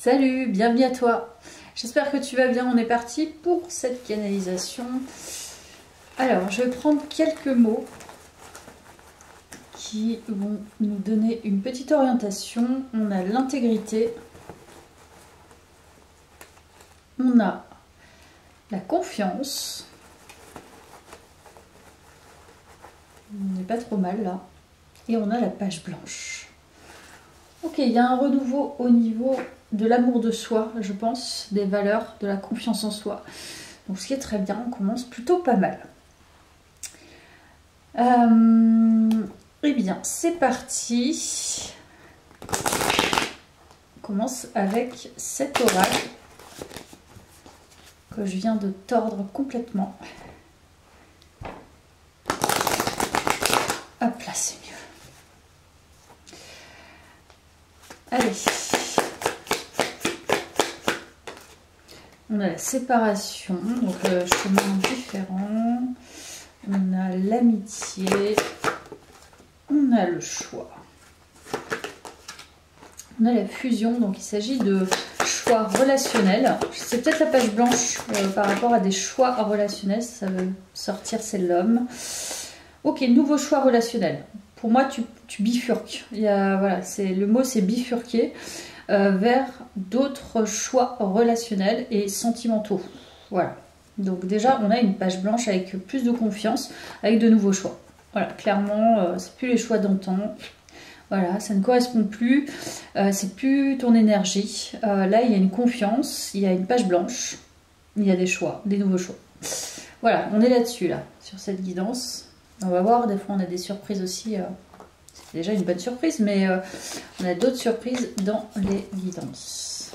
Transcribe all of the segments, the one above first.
Salut, bienvenue à toi. J'espère que tu vas bien. On est parti pour cette canalisation. Alors, je vais prendre quelques mots qui vont nous donner une petite orientation. On a l'intégrité. On a la confiance. On n'est pas trop mal là. Et on a la page blanche. Ok, il y a un renouveau au niveau de l'amour de soi, je pense, des valeurs, de la confiance en soi. Donc ce qui est très bien, on commence plutôt pas mal. Eh bien, c'est parti. On commence avec cet oracle que je viens de tordre complètement. Hop là, c'est mieux. Allez. On a la séparation, donc chemin différent. On a l'amitié. On a le choix. On a la fusion, donc il s'agit de choix relationnels. C'est peut-être la page blanche par rapport à des choix relationnels, ça veut sortir, c'est l'homme. Ok, nouveau choix relationnel. Pour moi, tu bifurques. Voilà, le mot c'est bifurquer vers d'autres choix relationnels et sentimentaux. Voilà. Donc déjà, on a une page blanche avec plus de confiance, avec de nouveaux choix. Voilà, clairement, c'est plus les choix d'antan. Voilà, ça ne correspond plus. C'est plus ton énergie. Là, il y a une confiance, il y a une page blanche, il y a des choix, des nouveaux choix. Voilà, on est là-dessus, là, sur cette guidance. On va voir, des fois, on a des surprises aussi. C'est déjà une bonne surprise, mais on a d'autres surprises dans les guidances.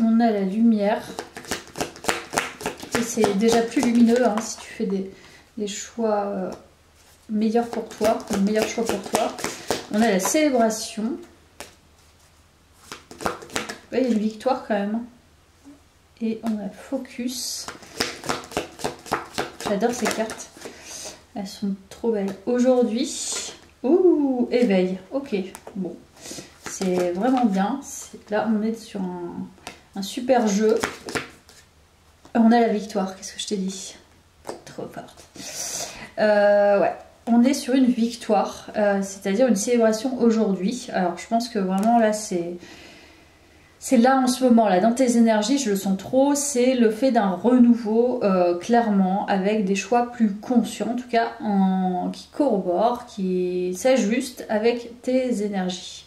On a la lumière. C'est déjà plus lumineux hein, si tu fais des choix meilleurs pour toi, le meilleur choix pour toi. On a la célébration. Ouais, il y a une victoire quand même. Et on a focus. J'adore ces cartes. Elles sont trop belles. Aujourd'hui, ouh, éveil. Ok, bon. C'est vraiment bien. Là, on est sur un super jeu. On a la victoire. Qu'est-ce que je t'ai dit? Trop forte. Ouais. On est sur une victoire. C'est-à-dire une célébration aujourd'hui. Alors, je pense que vraiment, là, c'est là en ce moment, là, dans tes énergies, je le sens trop, c'est le fait d'un renouveau, clairement, avec des choix plus conscients, en tout cas, qui corroborent, qui s'ajustent avec tes énergies.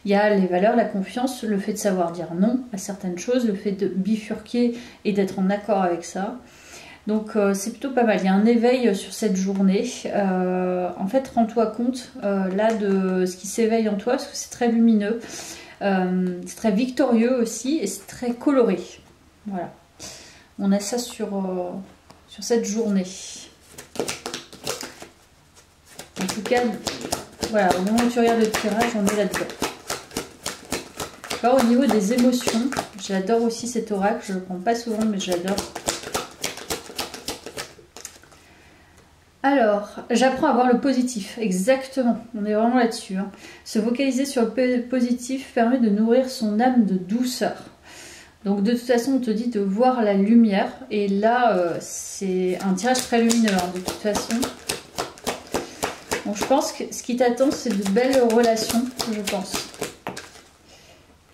Il y a les valeurs, la confiance, le fait de savoir dire non à certaines choses, le fait de bifurquer et d'être en accord avec ça. Donc c'est plutôt pas mal, il y a un éveil sur cette journée. En fait, rends-toi compte, là, de ce qui s'éveille en toi, parce que c'est très lumineux. C'est très victorieux aussi et c'est très coloré. Voilà. On a ça sur cette journée. En tout cas, voilà, au moment où tu regardes le tirage, on est là-dedans. Alors, au niveau des émotions, j'adore aussi cet oracle. Je ne le prends pas souvent, mais j'adore. Alors, j'apprends à voir le positif, exactement, on est vraiment là-dessus. Hein. Se focaliser sur le positif permet de nourrir son âme de douceur. Donc de toute façon, on te dit de voir la lumière. Et là, c'est un tirage très lumineux, hein, de toute façon. Donc je pense que ce qui t'attend, c'est de belles relations, je pense.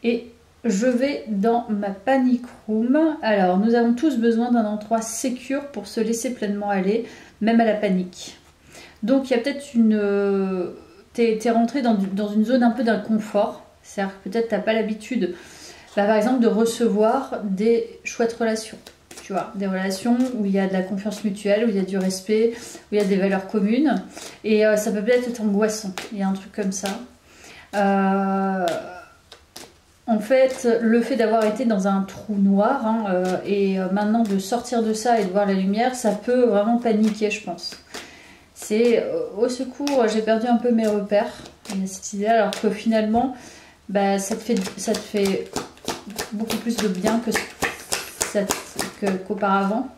Et je vais dans ma panic room. Alors, nous avons tous besoin d'un endroit sécure pour se laisser pleinement aller, même à la panique. Donc, il y a peut-être une... T'es rentré dans une zone un peu d'inconfort. C'est-à-dire que peut-être tu n'as pas l'habitude, par exemple, de recevoir des chouettes relations. Tu vois, des relations où il y a de la confiance mutuelle, où il y a du respect, où il y a des valeurs communes. Et ça peut peut-être être angoissant. Il y a un truc comme ça. En fait, le fait d'avoir été dans un trou noir hein, et maintenant de sortir de ça et de voir la lumière, ça peut vraiment paniquer, je pense. C'est au secours, j'ai perdu un peu mes repères. Il y a cette idée, alors que finalement, bah, ça te fait beaucoup plus de bien qu'auparavant.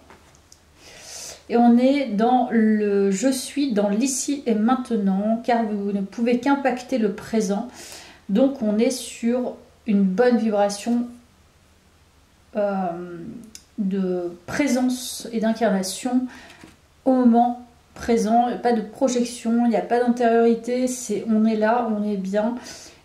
Et on est dans le je suis dans l'ici et maintenant, car vous ne pouvez qu'impacter le présent. Donc on est sur une bonne vibration de présence et d'incarnation au moment présent. Il n'y a pas de projection, il n'y a pas d'intériorité, on est là, on est bien.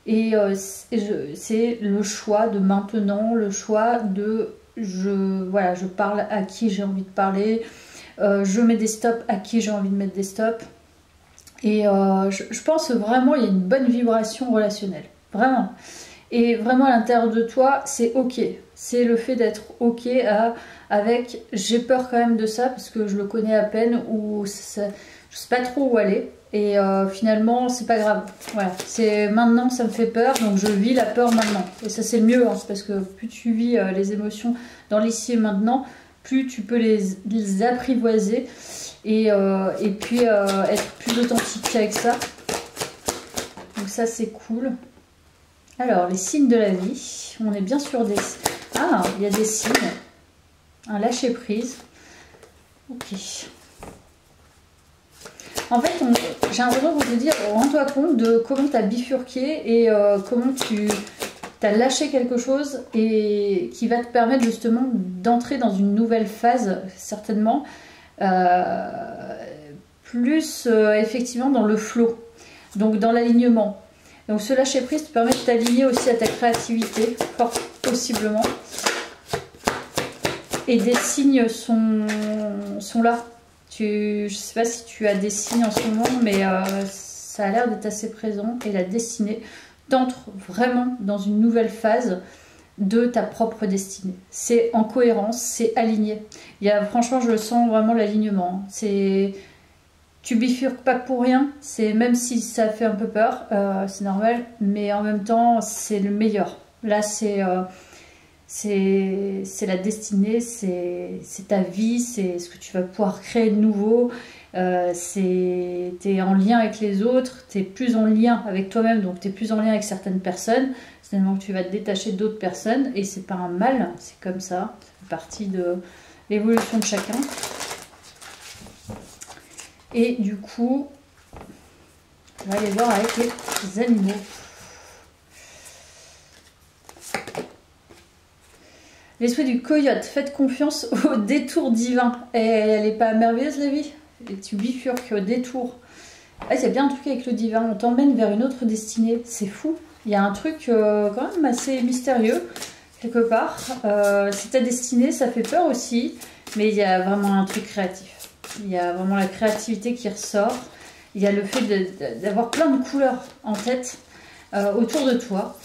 Et c'est le choix de maintenant, le choix de voilà, je parle à qui j'ai envie de parler, je mets des stops à qui j'ai envie de mettre des stops. Et je pense vraiment il y a une bonne vibration relationnelle, vraiment. Et vraiment à l'intérieur de toi, c'est ok. C'est le fait d'être ok avec j'ai peur quand même de ça parce que je le connais à peine ou je sais pas trop où aller. Et finalement, c'est pas grave. Voilà, c'est maintenant ça me fait peur, donc je vis la peur maintenant. Et ça c'est le mieux, hein, parce que plus tu vis les émotions dans l'ici et maintenant, plus tu peux les apprivoiser et puis être plus authentique avec ça. Donc ça c'est cool. Alors, les signes de la vie, on est bien sûr des... Ah, il y a des signes. Un lâcher-prise. Ok. En fait, j'ai l'impression de te dire, rends-toi compte de comment tu as bifurqué et comment tu as lâché quelque chose et qui va te permettre justement d'entrer dans une nouvelle phase, certainement, plus effectivement dans le flow, donc dans l'alignement. Donc ce lâcher prise te permet de t'aligner aussi à ta créativité, fort possiblement. Et des signes sont là. Je ne sais pas si tu as des signes en ce moment, mais ça a l'air d'être assez présent. Et la destinée t'entre vraiment dans une nouvelle phase de ta propre destinée. C'est en cohérence, c'est aligné. Franchement, je le sens vraiment l'alignement. Tu bifurques pas pour rien, même si ça fait un peu peur, c'est normal, mais en même temps c'est le meilleur. Là c'est la destinée, c'est ta vie, c'est ce que tu vas pouvoir créer de nouveau, t'es en lien avec les autres, t'es plus en lien avec toi-même, donc t'es plus en lien avec certaines personnes, finalement que tu vas te détacher d'autres personnes, et c'est pas un mal, c'est comme ça fait partie de l'évolution de chacun. Et du coup, on va aller voir avec les animaux. L'esprit du coyote, faites confiance au détour divin. Et elle n'est pas merveilleuse la vie? Et tu bifurques au détour. Ah, il y a bien un truc avec le divin, on t'emmène vers une autre destinée. C'est fou. Il y a un truc quand même assez mystérieux, quelque part. C'est ta destinée, ça fait peur aussi, mais il y a vraiment un truc créatif. Il y a vraiment la créativité qui ressort. Il y a le fait d'avoir plein de couleurs en tête autour de toi.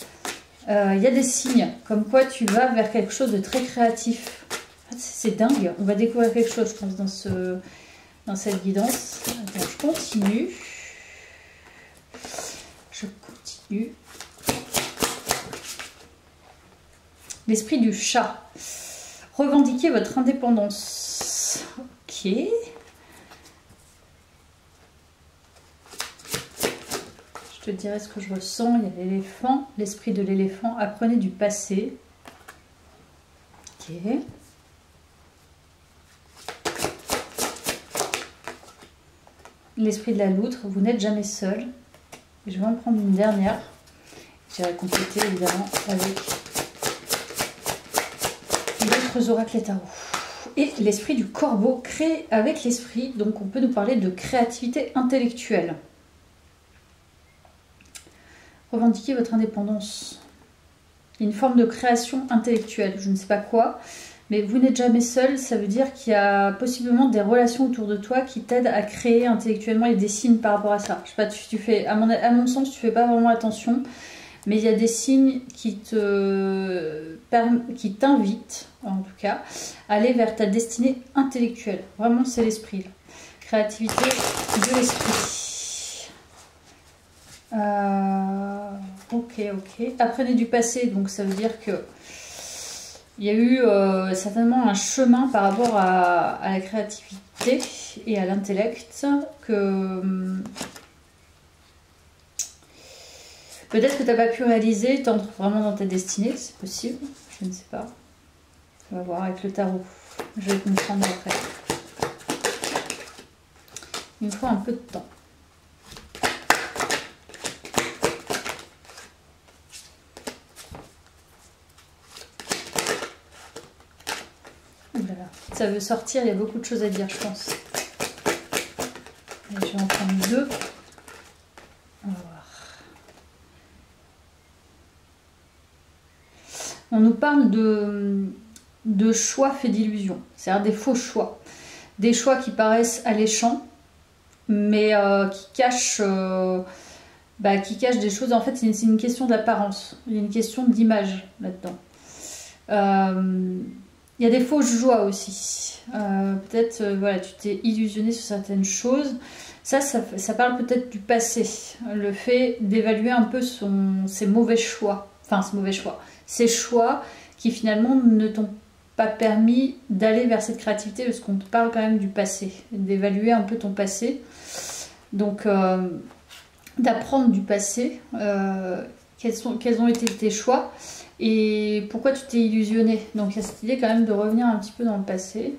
Il y a des signes comme quoi tu vas vers quelque chose de très créatif. C'est dingue. On va découvrir quelque chose, je pense, dans cette guidance. Attends, je continue. Je continue. L'esprit du chat. Revendiquez votre indépendance. Ok. Je te dirai ce que je ressens. Il y a l'éléphant, l'esprit de l'éléphant. Apprenez du passé. Ok. L'esprit de la loutre. Vous n'êtes jamais seul. Je vais en prendre une dernière. J'irai compléter évidemment avec d'autres oracles et tarots. Et l'esprit du corbeau. Créé avec l'esprit. Donc on peut nous parler de créativité intellectuelle. Revendiquer votre indépendance. Il y a une forme de création intellectuelle, je ne sais pas quoi, mais vous n'êtes jamais seul, ça veut dire qu'il y a possiblement des relations autour de toi qui t'aident à créer intellectuellement et des signes par rapport à ça. Je sais pas, tu fais, à mon sens, tu fais pas vraiment attention, mais il y a des signes qui t'invitent, en tout cas, à aller vers ta destinée intellectuelle. Vraiment, c'est l'esprit. Créativité de l'esprit. Ok. Apprenez du passé, donc ça veut dire que il y a eu certainement un chemin par rapport à la créativité et à l'intellect que peut-être que tu n'as pas pu réaliser, tu entres vraiment dans ta destinée, c'est possible, je ne sais pas. On va voir avec le tarot, je vais comprendre après. Il me faut un peu de temps. Voilà. Ça veut sortir, il y a beaucoup de choses à dire, je pense. Allez, je vais en prendre 2. On va voir. On nous parle de choix faits d'illusions, c'est-à-dire des faux choix. Des choix qui paraissent alléchants, mais qui cachent des choses. En fait, c'est une question d'apparence, il y a une question d'image là-dedans. Il y a des fausses joies aussi. Peut-être, voilà, tu t'es illusionné sur certaines choses. Ça parle peut-être du passé. Le fait d'évaluer un peu ses mauvais choix. Enfin, ses choix qui finalement ne t'ont pas permis d'aller vers cette créativité, parce qu'on te parle quand même du passé. D'évaluer un peu ton passé. Donc, d'apprendre du passé. Quels ont été tes choix et pourquoi tu t'es illusionné. Donc il y a cette idée quand même de revenir un petit peu dans le passé.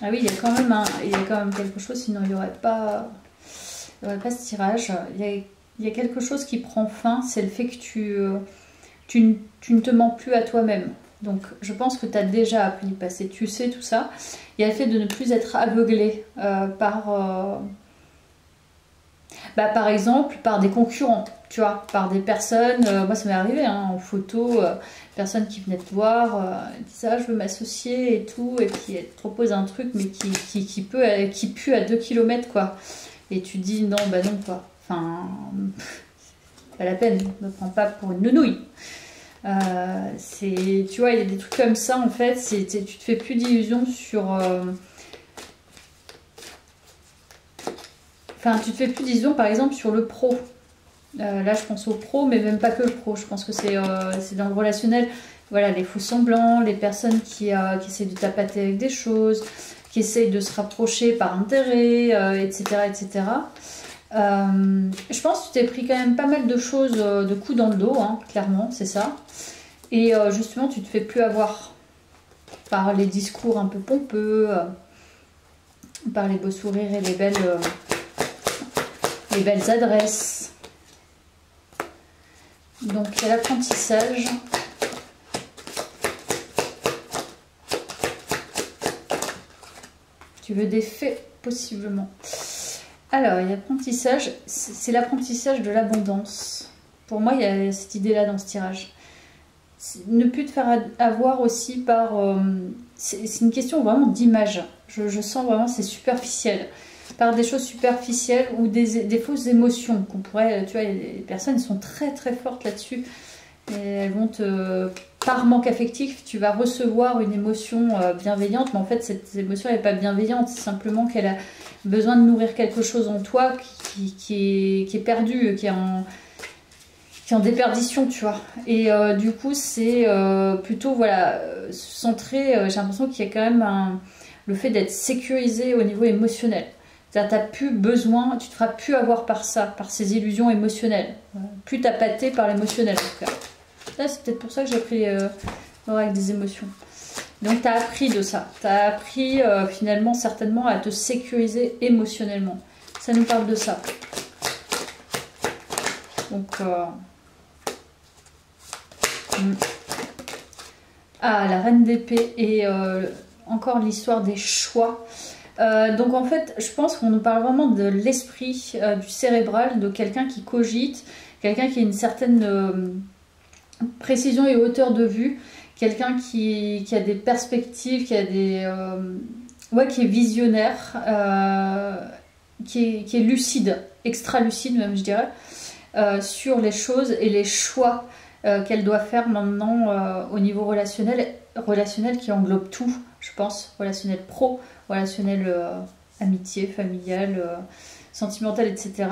Ah oui, il y a quand même quelque chose, sinon il n'y aurait pas ce tirage. Il y a quelque chose qui prend fin, c'est le fait que tu ne te mens plus à toi-même. Donc je pense que tu as déjà appris le passé, tu sais tout ça. Il y a le fait de ne plus être aveuglé par exemple, par des concurrents, tu vois, par des personnes, moi ça m'est arrivé en photo, personnes qui venaient te voir, disent ah je veux m'associer et tout, et puis elles te proposent un truc mais qui pue à 2 km quoi. Et tu dis non, bah non quoi, enfin, pas la peine, ne me prends pas pour une nounouille. Tu vois, il y a des trucs comme ça en fait, tu te fais plus d'illusions sur... Enfin, tu te fais plus d'illusions par exemple sur le pro. Là, je pense au pro, mais même pas que le pro. Je pense que c'est dans le relationnel. Voilà, les faux semblants, les personnes qui essayent de tapater avec des choses, qui essayent de se rapprocher par intérêt, etc. etc. Je pense que tu t'es pris quand même pas mal de choses, de coups dans le dos, hein, clairement, c'est ça. Et justement, tu te fais plus avoir par les discours un peu pompeux, par les beaux sourires et les belles adresses. Donc il y a l'apprentissage. Tu veux des faits possiblement. Alors il y a l'apprentissage, c'est l'apprentissage de l'abondance. Pour moi il y a cette idée là dans ce tirage. Ne plus te faire avoir aussi par... c'est une question vraiment d'image. Je sens vraiment c'est superficiel. Par des choses superficielles ou des fausses émotions qu'on pourrait, tu vois, les personnes sont très très fortes là-dessus et elles vont par manque affectif, tu vas recevoir une émotion bienveillante, mais en fait cette émotion n'est pas bienveillante, c'est simplement qu'elle a besoin de nourrir quelque chose en toi qui est perdu, qui est en déperdition, tu vois. Et du coup c'est plutôt, voilà, centré, j'ai l'impression qu'il y a quand même le fait d'être sécurisé au niveau émotionnel. C'est-à-dire, tu n'as plus besoin, tu ne te feras plus avoir par ça, par ces illusions émotionnelles. Plus tapaté par l'émotionnel, en tout cas. Là, c'est peut-être pour ça que j'ai appris avec des émotions. Donc, tu as appris de ça. Tu as appris, finalement, certainement, à te sécuriser émotionnellement. Ça nous parle de ça. Donc, la reine d'épée et encore l'histoire des choix. Donc en fait, je pense qu'on nous parle vraiment de l'esprit, du cérébral, de quelqu'un qui cogite, quelqu'un qui a une certaine précision et hauteur de vue, quelqu'un qui a des perspectives, qui a qui est visionnaire, qui est lucide, extra lucide même je dirais, sur les choses et les choix qu'elle doit faire maintenant au niveau relationnel qui englobe tout, je pense, relationnel pro, relationnel amitié, familial, sentimental, etc.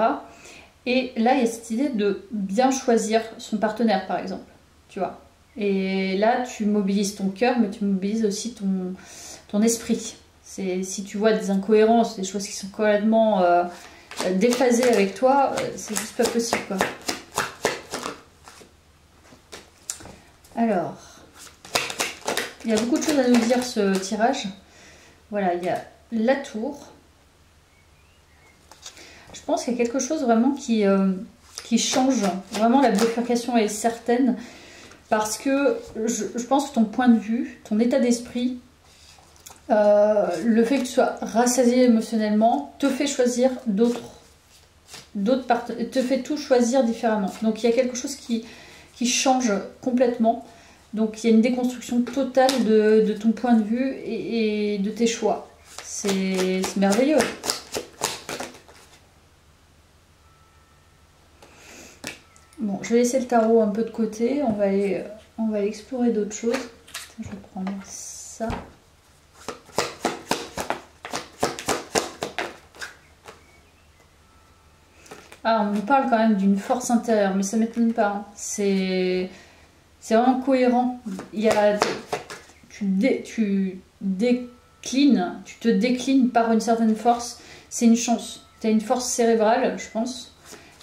Et là, il y a cette idée de bien choisir son partenaire, par exemple, tu vois. Et là, tu mobilises ton cœur, mais tu mobilises aussi ton esprit. Si tu vois des incohérences, des choses qui sont complètement déphasées avec toi, c'est juste pas possible, quoi. Alors, il y a beaucoup de choses à nous dire, ce tirage. Voilà, il y a la tour. Je pense qu'il y a quelque chose vraiment qui change. Vraiment, la bifurcation est certaine. Parce que je pense que ton point de vue, ton état d'esprit, le fait que tu sois rassasié émotionnellement, te fait choisir d'autres partenaires, te fait tout choisir différemment. Donc il y a quelque chose qui change complètement. Donc il y a une déconstruction totale de ton point de vue et de tes choix. C'est merveilleux. Bon, je vais laisser le tarot un peu de côté. On va aller explorer d'autres choses. Je vais prendre ça. Ah, on nous parle quand même d'une force intérieure, mais ça ne m'étonne pas. Hein. C'est vraiment cohérent. Il y a, tu te déclines par une certaine force. C'est une chance. Tu as une force cérébrale, je pense,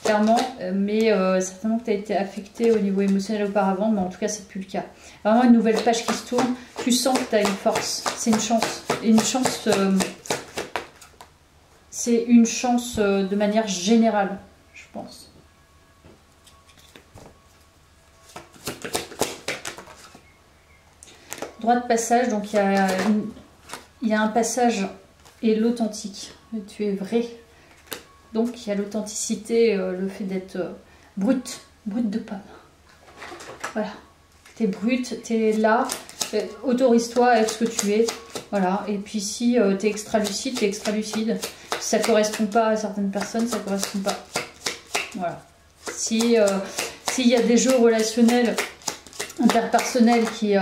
clairement, mais certainement que tu as été affecté au niveau émotionnel auparavant, mais en tout cas, c'est plus le cas. Vraiment une nouvelle page qui se tourne. Tu sens que tu as une force. C'est une chance. Une chance. C'est une chance de manière générale, je pense. Droit de passage, donc il y a un passage et l'authentique. Tu es vrai. Donc il y a l'authenticité, le fait d'être brute de pomme. Voilà. Tu es brute, tu es là, autorise-toi à être ce que tu es. Voilà. Et puis si tu es extra lucide, tu es extra lucide. Si ça ne correspond pas à certaines personnes, ça ne correspond pas. Voilà. S'il y a des jeux relationnels, interpersonnels qui...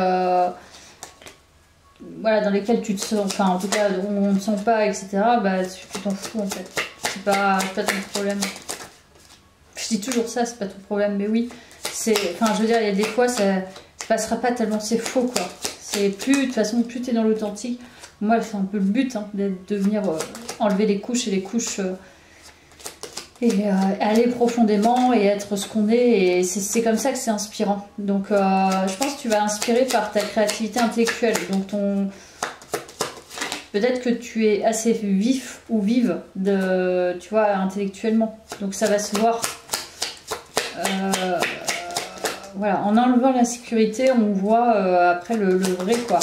voilà, dans lesquels tu te sens, enfin en tout cas on ne te sent pas, etc., bah tu t'en fous en fait. C'est pas ton problème. Je dis toujours ça, c'est pas ton problème, mais oui. Enfin je veux dire, il y a des fois ça passera pas tellement c'est faux quoi. C'est plus, de toute façon, plus tu es dans l'authentique. Moi c'est un peu le but, hein, de venir enlever les couches et les couches et aller profondément et être ce qu'on est, et c'est comme ça que c'est inspirant. Donc je pense que tu vas inspirer par ta créativité intellectuelle. Donc peut-être que tu es assez vif ou vive tu vois, intellectuellement. Donc ça va se voir. Voilà, en enlevant l'insécurité, on voit après le vrai quoi.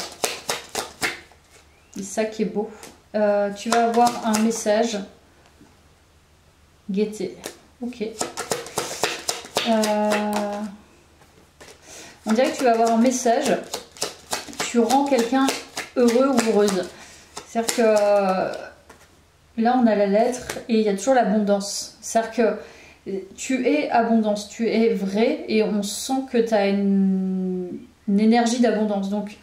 C'est ça qui est beau. Tu vas avoir un message. Gaieté. Ok. On dirait que tu vas avoir un message. Tu rends quelqu'un heureux ou heureuse. C'est-à-dire que là, on a la lettre et il y a toujours l'abondance. C'est-à-dire que tu es abondance, tu es vrai et on sent que tu as une énergie d'abondance. Donc,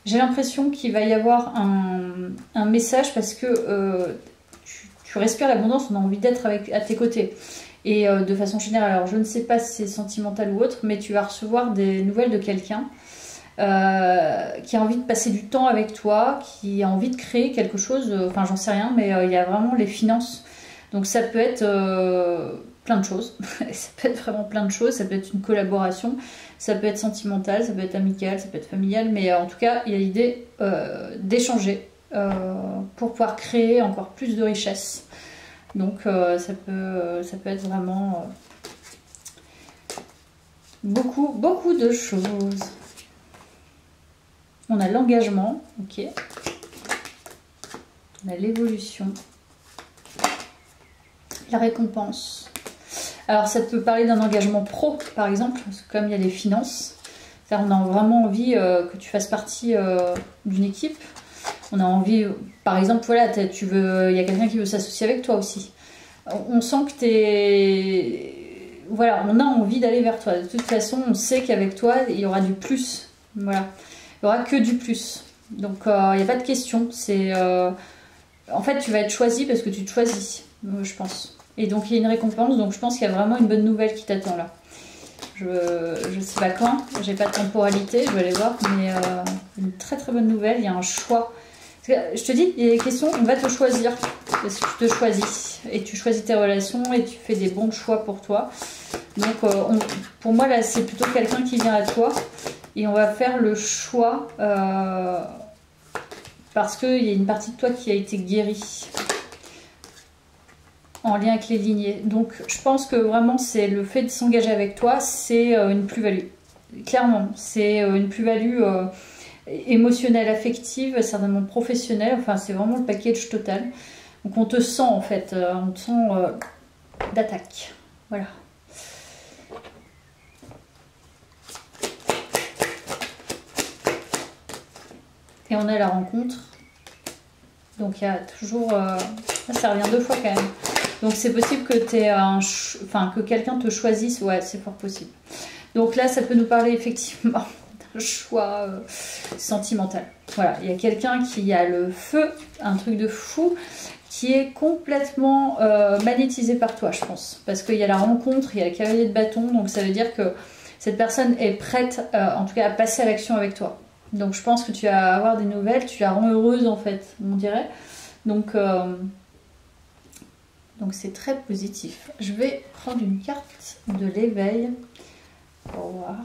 j'ai l'impression qu'il va y avoir un message parce que tu respires l'abondance, on a envie d'être à tes côtés. Et de façon générale, alors je ne sais pas si c'est sentimental ou autre, mais tu vas recevoir des nouvelles de quelqu'un qui a envie de passer du temps avec toi, qui a envie de créer quelque chose, enfin j'en sais rien, mais il y a vraiment les finances. Donc ça peut être plein de choses, ça peut être vraiment plein de choses, ça peut être une collaboration, ça peut être sentimental, ça peut être amical, ça peut être familial, mais en tout cas il y a l'idée d'échanger pour pouvoir créer encore plus de richesse. Donc ça peut être vraiment beaucoup de choses. On a l'engagement, ok. On a l'évolution. La récompense. Alors ça peut parler d'un engagement pro, par exemple, parce que comme il y a les finances, on a vraiment envie que tu fasses partie d'une équipe. On a envie, par exemple, voilà, il y a quelqu'un qui veut s'associer avec toi aussi. On sent que voilà, on a envie d'aller vers toi. De toute façon, on sait qu'avec toi, il y aura du plus. Voilà. Il n'y aura que du plus. Donc, il n'y a pas de question. En fait, tu vas être choisi parce que tu te choisis, je pense. Et donc, il y a une récompense. Donc, je pense qu'il y a vraiment une bonne nouvelle qui t'attend là. Je ne sais pas quand. J'ai pas de temporalité. Je vais aller voir. Mais une très très bonne nouvelle. Il y a un choix. Je te dis, il y a des questions, on va te choisir. Parce que tu te choisis. Et tu choisis tes relations et tu fais des bons choix pour toi. Donc, pour moi, là, c'est plutôt quelqu'un qui vient à toi. Et on va faire le choix par parce qu'il y a une partie de toi qui a été guérie en lien avec les lignées. Donc je pense que vraiment c'est le fait de s'engager avec toi, c'est une plus-value. Clairement, c'est une plus-value émotionnelle, affective, certainement professionnelle. Enfin, c'est vraiment le package total. Donc on te sent en fait, on te sent d'attaque. Voilà. Et on a la rencontre. Donc il y a toujours... ça revient 2 fois quand même. Donc c'est possible que que quelqu'un te choisisse. Ouais, c'est fort possible. Donc là, ça peut nous parler effectivement d'un choix sentimental. Voilà, il y a quelqu'un qui a le feu, un truc de fou, qui est complètement magnétisé par toi, je pense. Parce qu'il y a la rencontre, il y a le cavalier de bâton. Donc ça veut dire que cette personne est prête, en tout cas, à passer à l'action avec toi. Donc je pense que tu vas avoir des nouvelles, tu la rends heureuse en fait, on dirait. Donc c'est très positif. Je vais prendre une carte de l'éveil pour voir.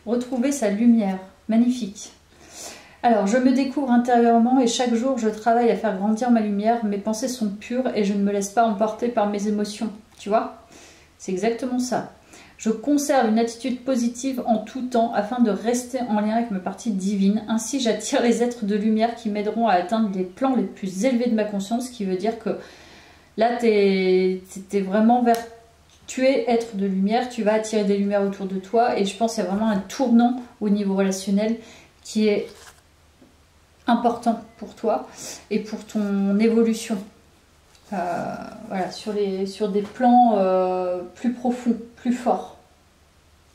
Retrouver sa lumière, magnifique. Alors, je me découvre intérieurement et chaque jour, je travaille à faire grandir ma lumière. Mes pensées sont pures et je ne me laisse pas emporter par mes émotions. Tu vois? C'est exactement ça. Je conserve une attitude positive en tout temps afin de rester en lien avec ma partie divine. Ainsi, j'attire les êtres de lumière qui m'aideront à atteindre les plans les plus élevés de ma conscience, ce qui veut dire que là, tu es vraiment vers... Tu es être de lumière, tu vas attirer des lumières autour de toi et je pense qu'il y a vraiment un tournant au niveau relationnel qui est important pour toi et pour ton évolution. Voilà, sur des plans plus profonds, plus forts.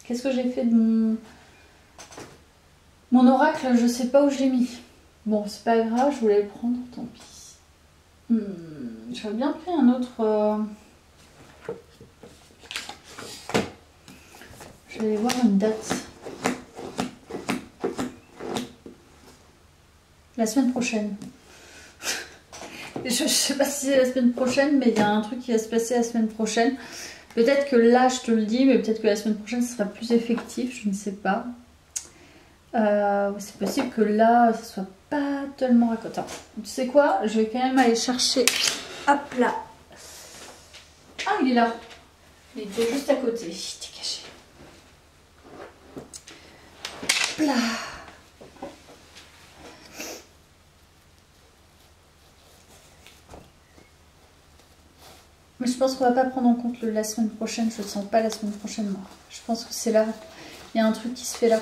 Qu'est-ce que j'ai fait de mon oracle? Je sais pas où je l'ai mis. Bon, c'est pas grave, je voulais le prendre, tant pis. J'aurais bien pris un autre... Je vais aller voir une date. La semaine prochaine. Je sais pas si c'est la semaine prochaine, mais il y a un truc qui va se passer la semaine prochaine. Peut-être que là, je te le dis, mais peut-être que la semaine prochaine, ce sera plus effectif, je ne sais pas. C'est possible que là, ce soit pas tellement raccordant. Tu sais quoi? Je vais quand même aller chercher... Hop là. Ah, il est là. Il était juste à côté. Il était caché. Hop là. Mais je pense qu'on va pas prendre en compte la semaine prochaine. Je ne sens pas la semaine prochaine, moi. Je pense que c'est là. Il y a un truc qui se fait là,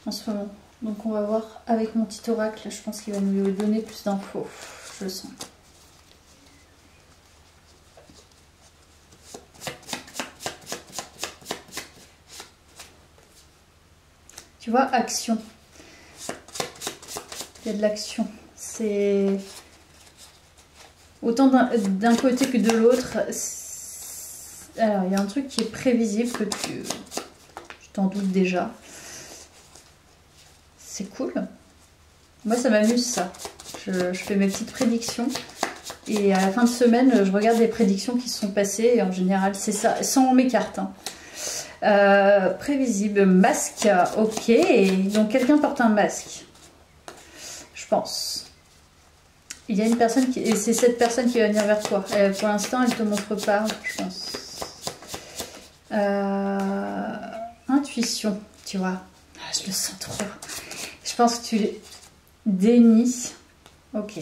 en ce moment. Donc on va voir avec mon petit oracle. Je pense qu'il va nous donner plus d'infos. Je le sens. Tu vois, action. Il y a de l'action. C'est... Autant d'un côté que de l'autre. Alors, il y a un truc qui est prévisible que tu t'en doutes déjà. C'est cool. Moi, ça m'amuse ça. Je fais mes petites prédictions. Et à la fin de semaine, je regarde les prédictions qui se sont passées. Et en général, c'est ça, sans mes cartes. Hein. Prévisible, masque. Ok. Donc, quelqu'un porte un masque. Je pense. Il y a une personne qui... Et c'est cette personne qui va venir vers toi. Pour l'instant, elle ne te montre pas, je pense. Intuition, tu vois. Ah, je le sens trop. Je pense que tu dénis. Ok.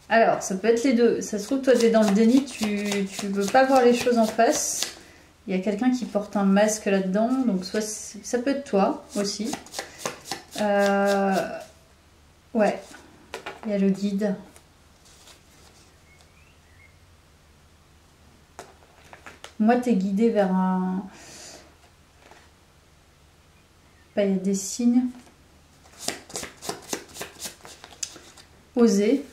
Alors, ça peut être les deux. Ça se trouve, toi, tu es dans le déni. Tu ne veux pas voir les choses en face. Il y a quelqu'un qui porte un masque là-dedans. Donc, soit ça peut être toi aussi. Ouais. Il y a le guide. Moi, tu es guidé vers un... Bah, il y a des signes. Oser.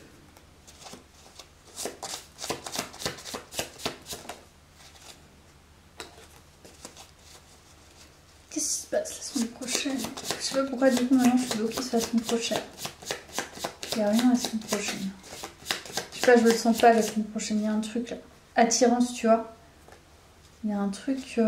Qu'est-ce qui se passe la semaine prochaine? Je sais pas pourquoi du coup maintenant je suis bloquée sur la semaine prochaine. Il n'y a rien la semaine prochaine. Je sais pas, je le sens pas la semaine prochaine. Il y a un truc là. Attirance, tu vois. Il y a un truc... de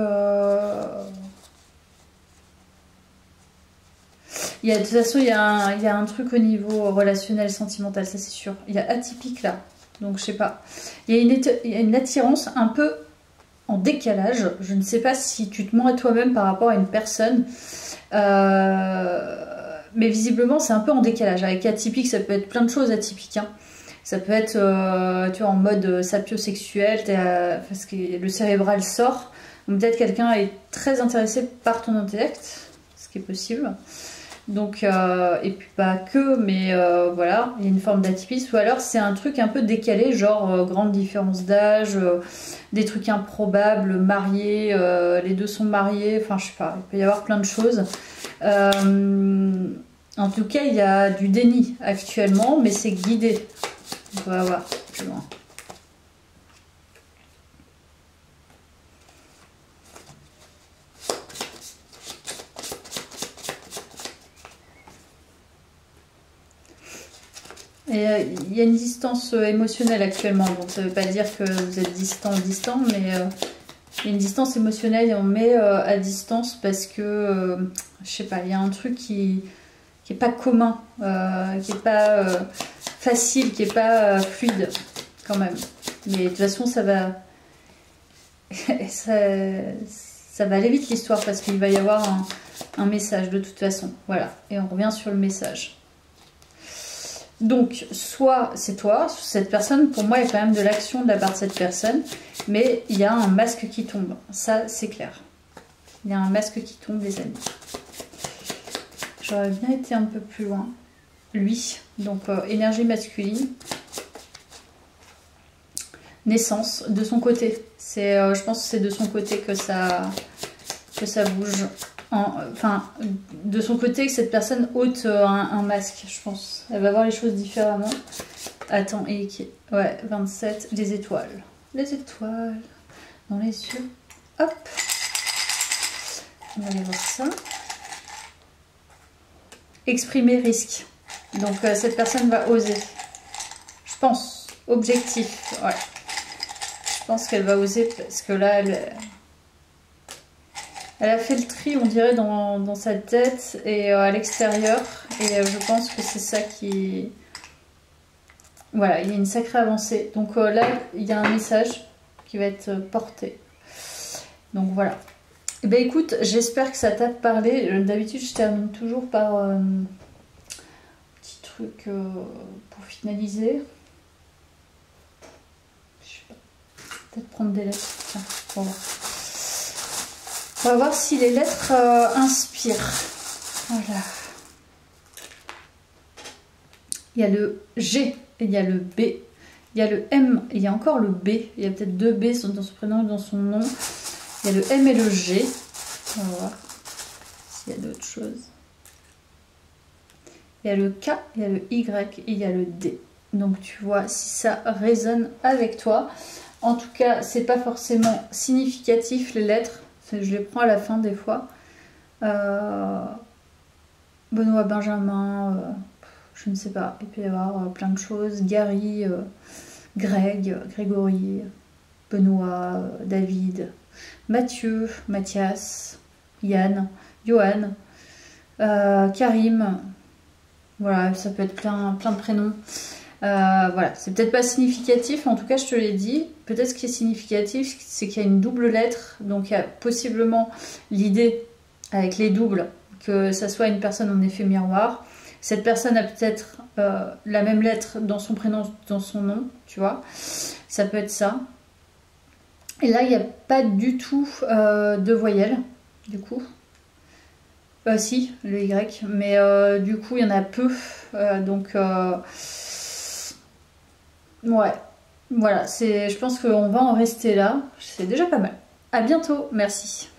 toute façon, il y a un truc au niveau relationnel, sentimental, ça c'est sûr. Il y a atypique là, donc je sais pas. Il y a une attirance un peu en décalage. Je ne sais pas si tu te mens à toi-même par rapport à une personne. Mais visiblement, c'est un peu en décalage. Avec atypique, ça peut être plein de choses atypiques. Hein. Ça peut être tu vois, en mode sapiosexuel, parce que le cérébral sort. Donc peut-être quelqu'un est très intéressé par ton intellect, ce qui est possible. Donc, et puis pas que, mais voilà, il y a une forme d'atypisme. Ou alors c'est un truc un peu décalé, genre grande différence d'âge, des trucs improbables, mariés, les deux sont mariés, enfin je sais pas, il peut y avoir plein de choses. En tout cas, il y a du déni actuellement, mais c'est guidé. On va voir plus loin. Et il y a une distance émotionnelle actuellement, donc ça ne veut pas dire que vous êtes distant, mais il y a une distance émotionnelle et on met à distance parce que, je sais pas, il y a un truc qui est pas commun, qui est pas facile, qui est pas fluide quand même. Mais de toute façon, ça va aller vite l'histoire parce qu'il va y avoir un message de toute façon. Voilà, et on revient sur le message. Donc, soit c'est toi, cette personne, pour moi, il y a quand même de l'action de la part de cette personne, mais il y a un masque qui tombe, ça c'est clair. Il y a un masque qui tombe, les amis. J'aurais bien été un peu plus loin. Lui, donc énergie masculine. Naissance, de son côté. Je pense que c'est de son côté que ça bouge. Enfin, de son côté, que cette personne ôte un masque, je pense. Elle va voir les choses différemment. Attends, ouais, 27, les étoiles. Les étoiles dans les yeux. Hop. On va aller voir ça. Exprimer risque. Donc, cette personne va oser. Je pense. Objectif. Ouais. Je pense qu'elle va oser parce que là, elle a fait le tri, on dirait, dans sa tête et à l'extérieur. Et je pense que c'est ça qui... Voilà, il y a une sacrée avancée. Donc là, il y a un message qui va être porté. Donc voilà. Eh bien écoute, j'espère que ça t'a parlé. D'habitude, je termine toujours par un petit truc pour finaliser. Je sais pas. Peut-être prendre des lettres. Tiens, on va voir. On va voir si les lettres inspirent. Voilà. Il y a le G, il y a le B, il y a le M, il y a encore le B. Il y a peut-être deux B dans son prénom et dans son nom. Il y a le M et le G. On va voir s'il y a d'autres choses. Il y a le K, il y a le Y et il y a le D. Donc tu vois si ça résonne avec toi. En tout cas, c'est pas forcément significatif les lettres. Je les prends à la fin des fois. Benoît Benjamin, je ne sais pas. Il peut y avoir plein de choses. Gary, Greg, Grégory, Benoît, David, Mathieu, Mathias, Yann, Johan, Karim. Voilà, ça peut être plein de prénoms. Voilà, c'est peut-être pas significatif, en tout cas je te l'ai dit. Peut-être ce qui est significatif, c'est qu'il y a une double lettre, donc il y a possiblement l'idée avec les doubles que ça soit une personne en effet miroir. Cette personne a peut-être la même lettre dans son prénom, dans son nom, tu vois. Ça peut être ça. Et là, il n'y a pas du tout de voyelle, du coup. Si, le Y, mais du coup, il y en a peu, donc... ouais, voilà, je pense qu'on va en rester là. C'est déjà pas mal. À bientôt, merci.